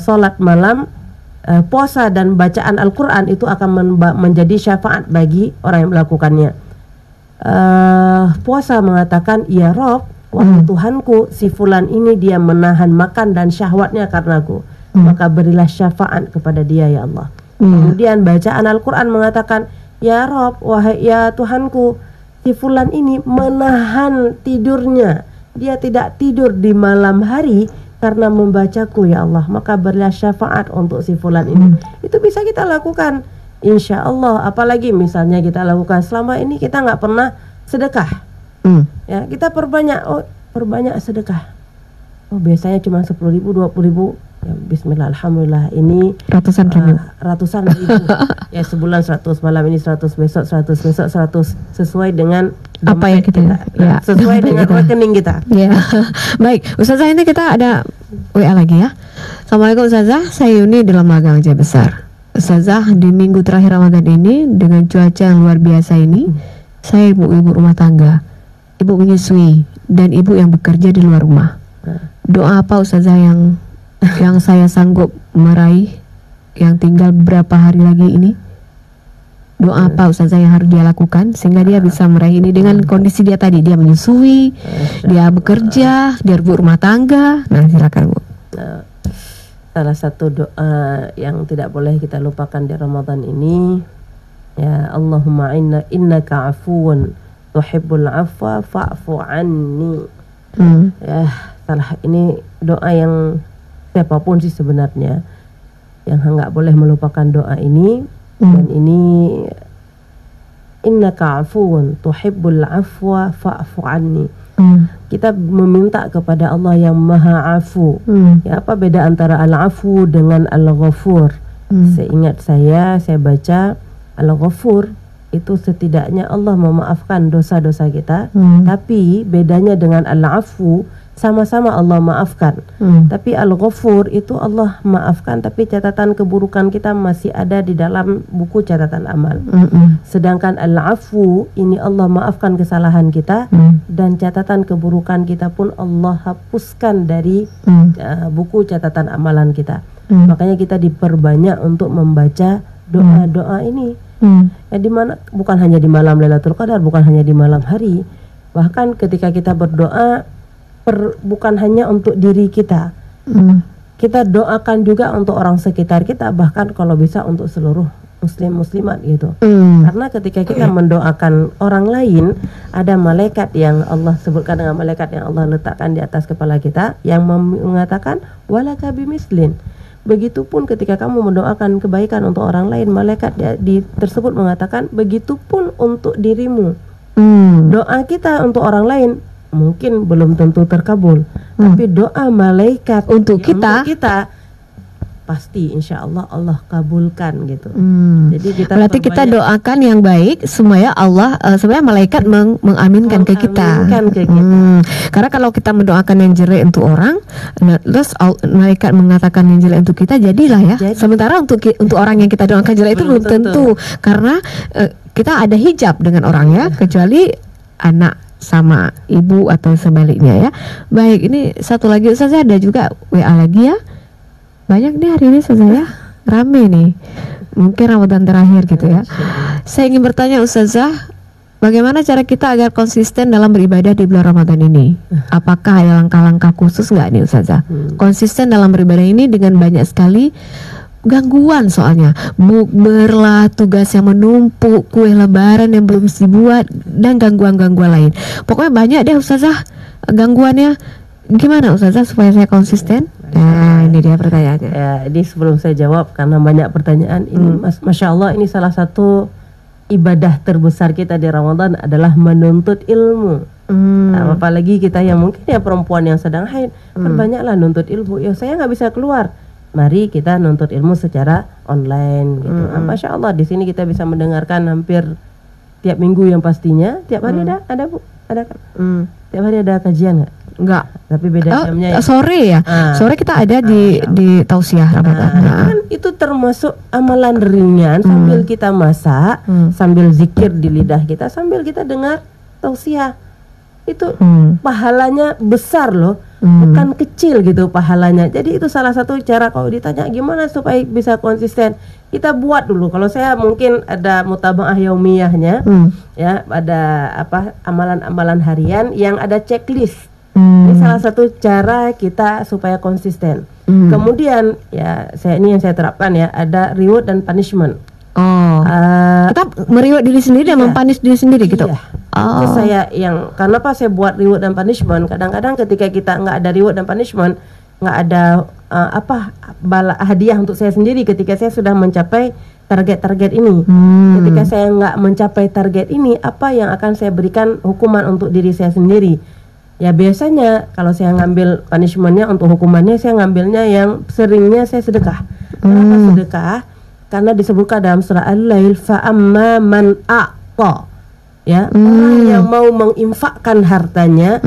solat malam, puasa dan bacaan Al-Quran itu akan menjadi syafaat bagi orang yang melakukannya. Puasa mengatakan, ya Rob, wahai Tuhanku, si fulan ini dia menahan makan dan syahwatnya karenaku, maka berilah syafaat kepada dia ya Allah. Kemudian bacaan Al-Quran mengatakan, ya Rob, wahai ya Tuhanku, si fulan ini menahan tidurnya, dia tidak tidur di malam hari karena membacaku ya Allah, maka berilah syafaat untuk si fulan ini. Itu bisa kita lakukan insya Allah. Apalagi misalnya kita lakukan selama ini kita nggak pernah sedekah, ya kita perbanyak sedekah. Biasanya cuma 10.000, 20.000. Ya, bismillah, alhamdulillah, ini ratusan ribu. Ya, sebulan 100, malam ini 100, besok 100, besok 100, sesuai dengan apa yang kita ya, sesuai dengan rekening kita. Ya. Baik, Ustazah, ini kita ada WA lagi ya. Assalamualaikum Ustazah, saya Yuni di Lembaga Aceh Besar. Ustazah, di minggu terakhir Ramadan ini dengan cuaca yang luar biasa ini, saya ibu rumah tangga, ibu menyusui, dan ibu yang bekerja di luar rumah. Doa apa Ustazah yang saya sanggup meraih yang tinggal beberapa hari lagi ini? Doa apa Ustazah yang harus dia lakukan sehingga dia bisa meraih ini dengan kondisi dia tadi, dia menyusui, dia bekerja, dia ibu rumah tangga. Nah, silakan Bu. Salah satu doa yang tidak boleh kita lupakan di Ramadan ini, ya Allahumma innaka afuwun tuhibbul afwa fa'fu anni. Ya, ini doa yang siapapun sih sebenarnya yang nggak boleh melupakan doa ini. Dan ini innaka afuwun tuhibbul afwa fa'fu anni. Kita meminta kepada Allah yang maha afu. Ya, apa beda antara al-afu dengan al-ghafur? Seingat saya baca al-ghafur itu setidaknya Allah memaafkan dosa-dosa kita. Tapi bedanya dengan al-afu, sama-sama Allah maafkan. Tapi Al-Ghafur itu Allah maafkan, tapi catatan keburukan kita masih ada di dalam buku catatan amal. Sedangkan Al-Afu ini Allah maafkan kesalahan kita, dan catatan keburukan kita pun Allah hapuskan dari buku catatan amalan kita. Makanya kita diperbanyak untuk membaca doa-doa ini. Ya, dimana bukan hanya di malam Lailatul Qadar, bukan hanya di malam hari, bahkan ketika kita berdoa bukan hanya untuk diri kita, kita doakan juga untuk orang sekitar kita, bahkan kalau bisa untuk seluruh muslimat gitu. Karena ketika kita mendoakan orang lain, ada malaikat yang Allah sebutkan dengan malaikat yang Allah letakkan di atas kepala kita yang mengatakan walaka bimislin. Begitupun ketika kamu mendoakan kebaikan untuk orang lain, malaikat tersebut mengatakan begitupun untuk dirimu. Doa kita untuk orang lain mungkin belum tentu terkabul, tapi doa malaikat untuk kita pasti insya Allah Allah kabulkan gitu. Jadi berarti kita doakan yang baik supaya Allah supaya malaikat mengaminkan ke kita. Karena kalau kita mendoakan yang jelek untuk orang, terus malaikat mengatakan yang jelek untuk kita, jadilah ya. Sementara untuk orang yang kita doakan jelek itu belum tentu. Karena kita ada hijab dengan orang ya, kecuali anak sama ibu atau sebaliknya ya. Baik, ini satu lagi Ustazah, ada juga WA lagi ya. Banyak nih hari ini Ustazah ya, rame nih. Mungkin Ramadan terakhir gitu ya. Saya ingin bertanya Ustazah, bagaimana cara kita agar konsisten dalam beribadah di bulan Ramadan ini? Apakah ada langkah-langkah khusus nggak nih Ustazah? Konsisten dalam beribadah ini dengan banyak sekali gangguan soalnya, bukberlah, tugas yang menumpuk, kue lebaran yang belum dibuat, dan gangguan-gangguan lain. Pokoknya banyak deh Ustazah gangguannya. Gimana Ustazah supaya saya konsisten? Nah, ini dia pertanyaannya. Ya, ini sebelum saya jawab karena banyak pertanyaan ini, Masya Allah, ini salah satu ibadah terbesar kita di Ramadan adalah menuntut ilmu. Nah, apalagi kita yang mungkin ya perempuan yang sedang haid, perbanyaklah nuntut ilmu. Ya saya nggak bisa keluar. Mari kita nuntut ilmu secara online gitu. Masya Allah, di sini kita bisa mendengarkan hampir tiap minggu yang pastinya. Tiap hari ada Bu? Ada kan? Tiap hari ada kajian nggak? Enggak. Tapi beda jamnya ya. Sore ya. Sore kita ada di tausiah Ramadan. Kan itu termasuk amalan ringan sambil kita masak, sambil zikir di lidah kita, sambil kita dengar tausiah. Itu pahalanya besar loh, bukan kecil gitu pahalanya. Jadi itu salah satu cara. Kalau ditanya gimana supaya bisa konsisten, kita buat dulu. Kalau saya mungkin ada mutaba'ah yaumiyahnya, ya ada apa amalan-amalan harian yang ada checklist. Ini salah satu cara kita supaya konsisten. Kemudian ya ini yang saya terapkan ya, ada reward dan punishment. Kita meriwayat diri sendiri dan mempanis diri sendiri gitu. Itu saya yang kenapa saya buat reward dan punishment. Kadang-kadang ketika kita nggak ada reward dan punishment, nggak ada hadiah untuk saya sendiri ketika saya sudah mencapai target-target ini. Ketika saya nggak mencapai target ini, apa yang akan saya berikan hukuman untuk diri saya sendiri? Ya biasanya kalau saya ngambil punishmentnya untuk hukumannya, saya ngambilnya yang seringnya saya sedekah. Kenapa sedekah? Karena disebutkan dalam surah Al-Lail, fa'amma man a'ta, ya, orang yang mau menginfakkan hartanya,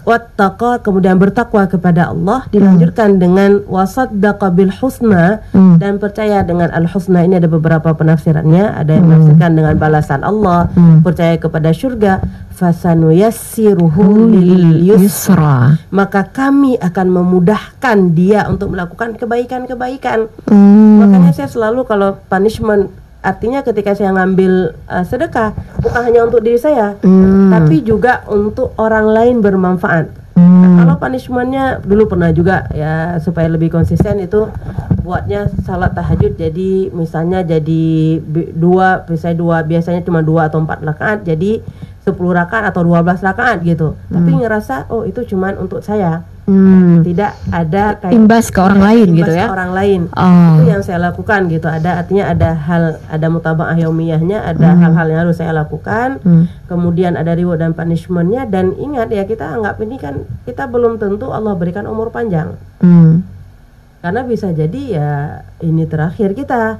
wattaqa, kemudian bertakwa kepada Allah, dilanjutkan dengan wasaddaqa bil husna, dan percaya dengan al-husna. Ini ada beberapa penafsirannya, ada yang menafsirkan dengan balasan Allah, percaya kepada surga, fasanuyassiruhu lil yusra, maka kami akan memudahkan dia untuk melakukan kebaikan-kebaikan. Makanya saya selalu kalau punishment, artinya ketika saya ngambil sedekah, bukan hanya untuk diri saya, tapi juga untuk orang lain bermanfaat. Kalau punishmentnya dulu pernah juga ya, supaya lebih konsisten itu buatnya salat tahajud. Jadi misalnya jadi biasanya cuma 2 atau 4 rakaat, jadi 10 rakaat atau 12 rakaat gitu. Tapi ngerasa oh itu cuman untuk saya. Tidak ada kayak imbas ke orang lain gitu ya. Orang lain. Itu yang saya lakukan gitu. Artinya ada mutaba'ah yaumiyahnya, ada hal-hal yang harus saya lakukan. Kemudian ada reward dan punishmentnya. Dan ingat ya, kita anggap ini kan kita belum tentu Allah berikan umur panjang. Karena bisa jadi ya ini terakhir kita.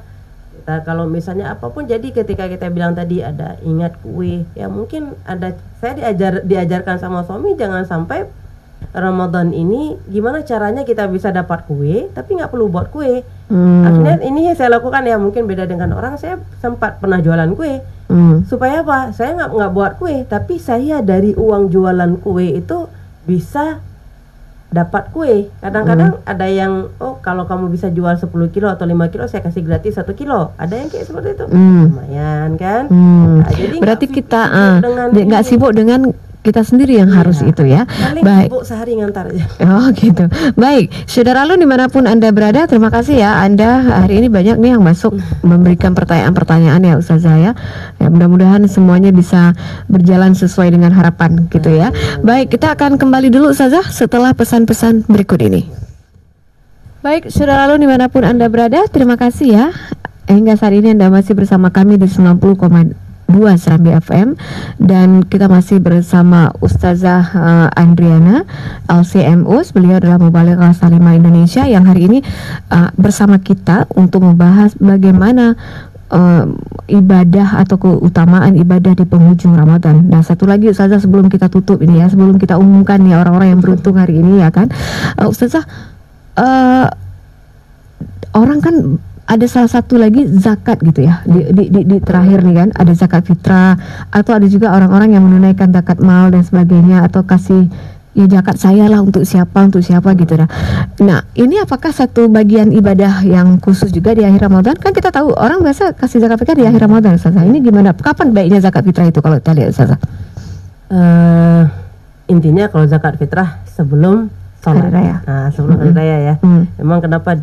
Kalau misalnya apapun, jadi ketika kita bilang tadi ada ingat kue, ya mungkin ada, saya diajarkan sama suami jangan sampai Ramadan ini gimana caranya kita bisa dapat kue tapi nggak perlu buat kue. Akhirnya ini yang saya lakukan ya, mungkin beda dengan orang. Saya sempat pernah jualan kue. Supaya apa? Saya nggak buat kue, tapi saya dari uang jualan kue itu bisa dapat kue. Kadang-kadang ada yang kalau kamu bisa jual 10 kilo atau 5 kilo, saya kasih gratis 1 kilo. Ada yang kayak seperti itu. Lumayan kan. Nah, jadi berarti kita nggak sibuk dengan kita sendiri yang harus itu ya. Baik. Sibuk sehari ngantar aja. Oh gitu. Baik, saudara lu dimanapun Anda berada, terima kasih ya Anda hari ini banyak nih yang masuk memberikan pertanyaan-pertanyaan ya Ustazah ya. Mudah-mudahan semuanya bisa berjalan sesuai dengan harapan gitu ya. Baik, kita akan kembali dulu Ustazah setelah pesan-pesan berikut ini. Baik, saudara lu dimanapun Anda berada, terima kasih ya. Hingga saat ini Anda masih bersama kami di 90,2 Serambi FM, dan kita masih bersama Ustazah Andriana LCMUS. Beliau adalah Mubalighah Salimah Indonesia yang hari ini bersama kita untuk membahas bagaimana ibadah atau keutamaan ibadah di penghujung Ramadan. Nah, satu lagi Ustazah sebelum kita tutup ini ya, sebelum kita umumkan ya orang-orang yang beruntung hari ini ya kan, Ustazah, orang kan ada salah satu lagi zakat gitu ya di terakhir nih kan, ada zakat fitrah, atau ada juga orang-orang yang menunaikan zakat mal dan sebagainya, atau kasih ya zakat saya lah untuk siapa gitu dah. Nah, ini apakah satu bagian ibadah yang khusus juga di akhir Ramadan? Kan kita tahu orang biasa kasih zakat fitrah di akhir Ramadan, Ustazah. Ini gimana? Kapan baiknya zakat fitrah itu kalau kita lihat, Ustazah? Intinya kalau zakat fitrah sebelum salat. Hari raya. Nah, sebelum hari raya ya. Memang kenapa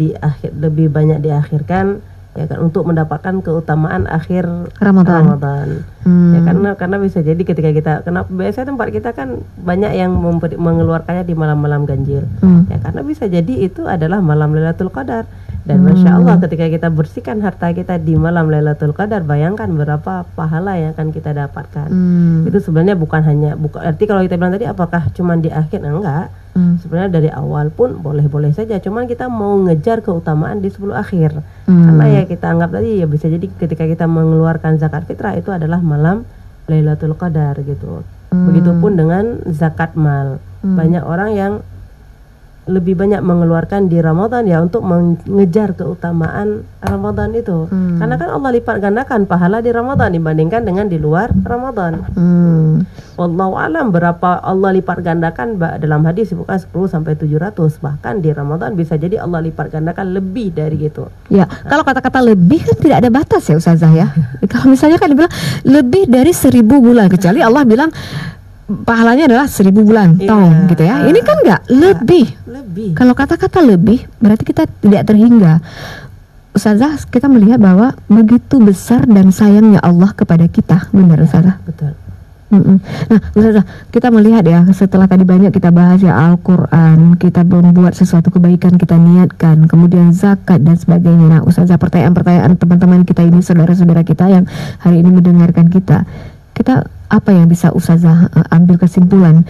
lebih banyak diakhirkan ya kan, untuk mendapatkan keutamaan akhir Ramadan. Ya karena bisa jadi ketika kita, kenapa biasanya tempat kita kan banyak yang mengeluarkannya di malam-malam ganjil. Ya karena bisa jadi itu adalah malam Lailatul Qadar. Dan Masya Allah ketika kita bersihkan harta kita di malam Lailatul Qadar, bayangkan berapa pahala yang akan kita dapatkan. Itu sebenarnya bukan arti kalau kita bilang tadi apakah cuma di akhir, enggak. Sebenarnya dari awal pun boleh-boleh saja, cuman kita mau ngejar keutamaan di 10 akhir. Karena ya kita anggap tadi ya bisa jadi ketika kita mengeluarkan zakat fitrah itu adalah malam Lailatul Qadar gitu. Begitupun dengan zakat mal. Banyak orang yang lebih banyak mengeluarkan di Ramadan ya untuk mengejar keutamaan Ramadan itu. Karena kan Allah lipat gandakan pahala di Ramadan dibandingkan dengan di luar Ramadan. Wallahu alam berapa Allah lipat gandakan dalam hadis bukan 10 sampai 700, bahkan di Ramadan bisa jadi Allah lipat gandakan lebih dari itu. Ya, kalau kata-kata lebih kan tidak ada batas ya Ustazah ya. Kalau misalnya kan dibilang lebih dari 1000 bulan, kecuali Allah bilang pahalanya adalah 1000 bulan tahun gitu ya. Ini kan enggak lebih. Kalau kata-kata lebih berarti kita tidak terhingga. Ustazah, kita melihat bahwa begitu besar dan sayangnya Allah kepada kita, benar Ustazah? Betul. Nah, Ustazah, kita melihat ya, setelah tadi banyak kita bahas ya Al-Quran, kita membuat sesuatu kebaikan, kita niatkan, kemudian zakat dan sebagainya. Nah, Ustazah, pertanyaan-pertanyaan teman-teman kita ini, saudara-saudara kita yang hari ini mendengarkan kita apa yang bisa Ustazah ambil kesimpulan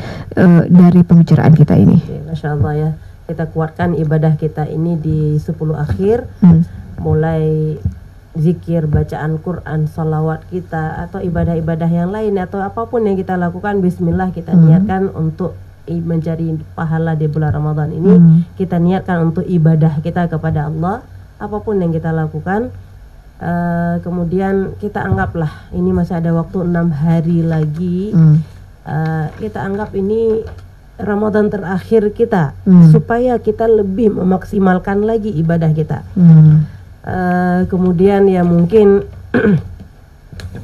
dari pembicaraan kita ini? Masya Allah ya, kita kuatkan ibadah kita ini di 10 akhir, mulai zikir, bacaan Quran, salawat kita, atau ibadah-ibadah yang lain, atau apapun yang kita lakukan, bismillah kita niatkan untuk mencari pahala di bulan Ramadan ini. Kita niatkan untuk ibadah kita kepada Allah, apapun yang kita lakukan. Kemudian kita anggaplah ini masih ada waktu 6 hari lagi. Kita anggap ini Ramadan terakhir kita, supaya kita lebih memaksimalkan lagi ibadah kita. Kemudian ya mungkin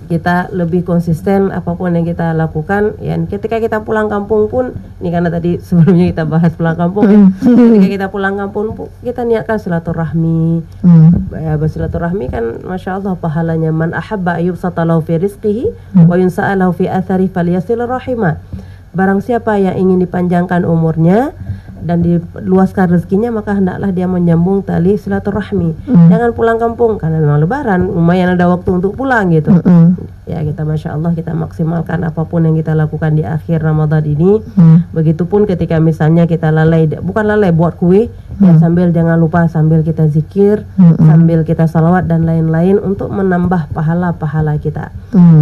kita lebih konsisten apapun yang kita lakukan ya. Ketika kita pulang kampung pun, ini karena tadi sebelumnya kita bahas pulang kampung ya, ketika kita pulang kampung pun kita niatkan silaturahmi. Ya, bersilaturahmi kan Masya Allah pahalanya, man ahabba ayyubsata lahu fi rizqihi wa yunsa'alahu lahu fi athari falyasil rahimah. Barang siapa yang ingin dipanjangkan umurnya dan diluaskan rezekinya, maka hendaklah dia menyambung tali silaturahmi. Jangan pulang kampung karena memang lebaran, lumayan ada waktu untuk pulang gitu. Ya kita Masya Allah kita maksimalkan apapun yang kita lakukan di akhir Ramadan ini. Begitupun ketika misalnya kita bukan lalai buat kue ya, jangan lupa sambil kita zikir, sambil kita salawat dan lain-lain untuk menambah pahala-pahala kita.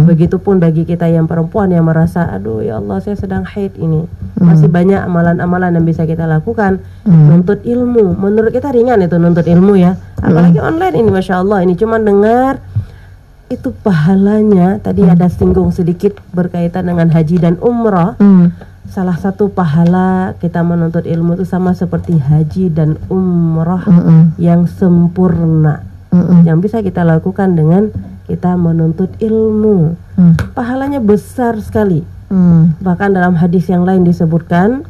Begitupun bagi kita yang perempuan yang merasa aduh ya Allah saya sedang haid ini, masih banyak amalan-amalan yang bisa kita lakukan. Nuntut ilmu, menurut kita ringan itu nuntut ilmu ya, apalagi online ini Masya Allah, ini cuma dengar itu pahalanya. Tadi ada singgung sedikit berkaitan dengan haji dan umrah. Salah satu pahala kita menuntut ilmu itu sama seperti haji dan umrah yang sempurna, yang bisa kita lakukan dengan kita menuntut ilmu. Pahalanya besar sekali. Bahkan dalam hadis yang lain disebutkan,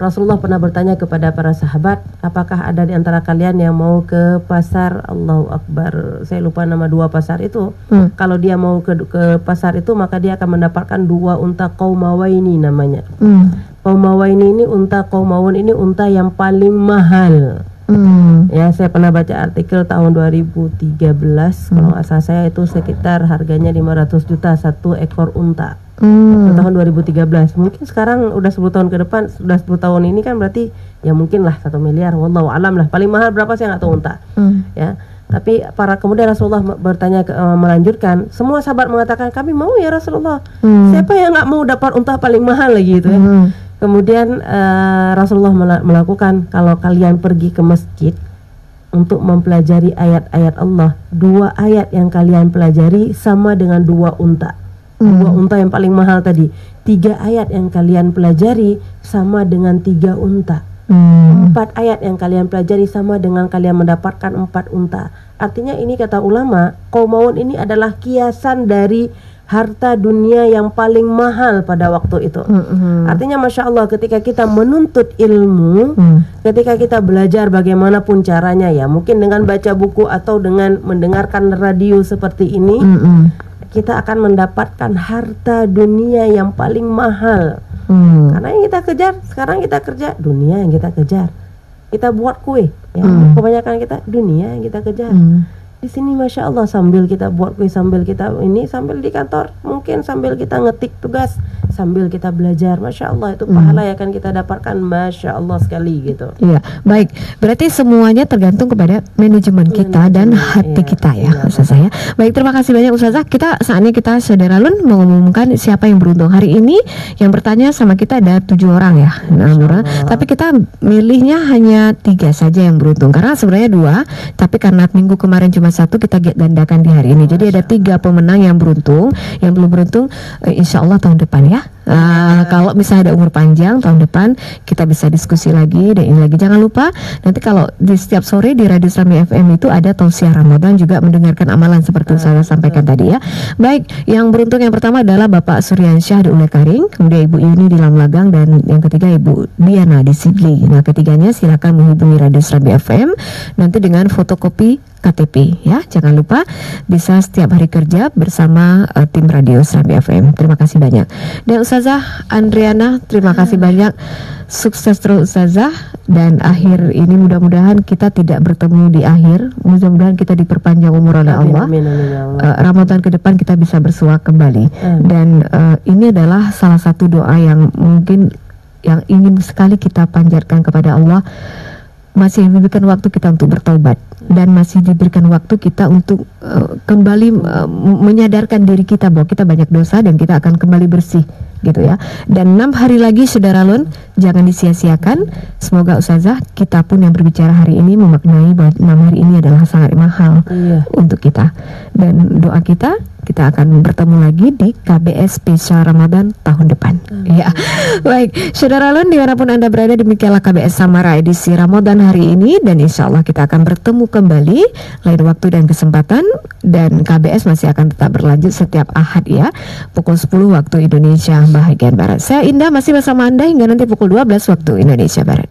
Rasulullah pernah bertanya kepada para sahabat, apakah ada di antara kalian yang mau ke pasar? Allahu Akbar, saya lupa nama 2 pasar itu. Kalau dia mau ke pasar itu, maka dia akan mendapatkan 2 unta qaumawaini namanya. Qaumawaini ini unta, qaumawan ini unta yang paling mahal. Ya, saya pernah baca artikel tahun 2013, kalau nggak salah saya itu sekitar harganya 500 juta satu ekor unta. Tahun 2013. Mungkin sekarang udah 10 tahun ke depan, sudah 10 tahun ini kan berarti ya mungkin lah 1 miliar, wallahu alam lah. Paling mahal berapa saya nggak tahu unta. Ya. Tapi kemudian Rasulullah bertanya melanjutkan, semua sahabat mengatakan kami mau ya Rasulullah. Siapa yang nggak mau dapat unta paling mahal lagi itu ya. Kemudian Rasulullah melakukan, kalau kalian pergi ke masjid untuk mempelajari ayat-ayat Allah, 2 ayat yang kalian pelajari sama dengan 2 unta. 2 unta yang paling mahal tadi. 3 ayat yang kalian pelajari sama dengan 3 unta. 4 ayat yang kalian pelajari sama dengan kalian mendapatkan 4 unta. Artinya ini kata ulama, qaumawun ini adalah kiasan dari harta dunia yang paling mahal pada waktu itu. Artinya Masya Allah, ketika kita menuntut ilmu, ketika kita belajar bagaimanapun caranya ya, mungkin dengan baca buku atau dengan mendengarkan radio seperti ini, kita akan mendapatkan harta dunia yang paling mahal. Karena yang kita kejar, sekarang kita kerja, dunia yang kita kejar. Kita buat kue, ya, kebanyakan kita dunia yang kita kejar. Di sini Masya Allah, sambil kita buat kue, sambil kita ini, sambil di kantor, mungkin sambil kita ngetik tugas, sambil kita belajar, Masya Allah, itu pahala yang akan kita dapatkan, Masya Allah sekali gitu. Iya, baik. Berarti semuanya tergantung kepada manajemen kita dan hati kita ya, Ustazah ya. Baik, terima kasih banyak Ustazah. Saatnya kita Saudara Lun mengumumkan siapa yang beruntung hari ini. Yang bertanya sama kita ada 7 orang ya. Nah, tapi kita milihnya hanya 3 saja yang beruntung, karena sebenarnya 2, tapi karena minggu kemarin cuma 1, kita gandakan di hari ini. Jadi ada 3 pemenang yang beruntung. Yang belum beruntung insya Allah tahun depan ya. Kalau misalnya ada umur panjang tahun depan, kita bisa diskusi lagi dan ini lagi. Jangan lupa nanti kalau di setiap sore di Radio Islami FM itu ada tausiah Ramadan, juga mendengarkan amalan seperti saya sampaikan tadi ya. Baik, yang beruntung yang pertama adalah Bapak Suryansyah di Ule Karing, kemudian Ibu Yuni di Lamlagang, dan yang ketiga Ibu Diana di Sidley. Nah, ketiganya silakan menghubungi Radio Islami FM nanti dengan fotokopi KTP ya. Jangan lupa bisa setiap hari kerja bersama tim Radio Islami FM. Terima kasih banyak. Dan Ustazah Andriana, terima kasih banyak. Sukses terus Ustazah, dan akhir ini mudah-mudahan kita tidak bertemu di akhir. Mudah-mudahan kita diperpanjang umur oleh Allah. Amin, amin, Allah. Ramadan ke depan kita bisa bersua kembali. Dan ini adalah salah satu doa yang mungkin yang ingin sekali kita panjatkan kepada Allah. Masih diberikan waktu kita untuk bertaubat, dan masih diberikan waktu kita untuk kembali menyadarkan diri kita bahwa kita banyak dosa dan kita akan kembali bersih gitu ya. Dan 6 hari lagi Saudara Lun, jangan disia-siakan. Semoga Ustazah, kita pun yang berbicara hari ini memaknai bahwa 6 hari ini adalah sangat mahal untuk kita. Dan doa kita akan bertemu lagi di KBS spesial Ramadan tahun depan. Ya, baik, Saudara Lun, dimanapun Anda berada, demikianlah KBS Samara edisi Ramadan hari ini, dan insya Allah kita akan bertemu kembali lain waktu dan kesempatan, dan KBS masih akan tetap berlanjut setiap Ahad ya, pukul 10 waktu Indonesia bahagian Barat. Saya Indah masih bersama Anda hingga nanti pukul 12 waktu Indonesia Barat.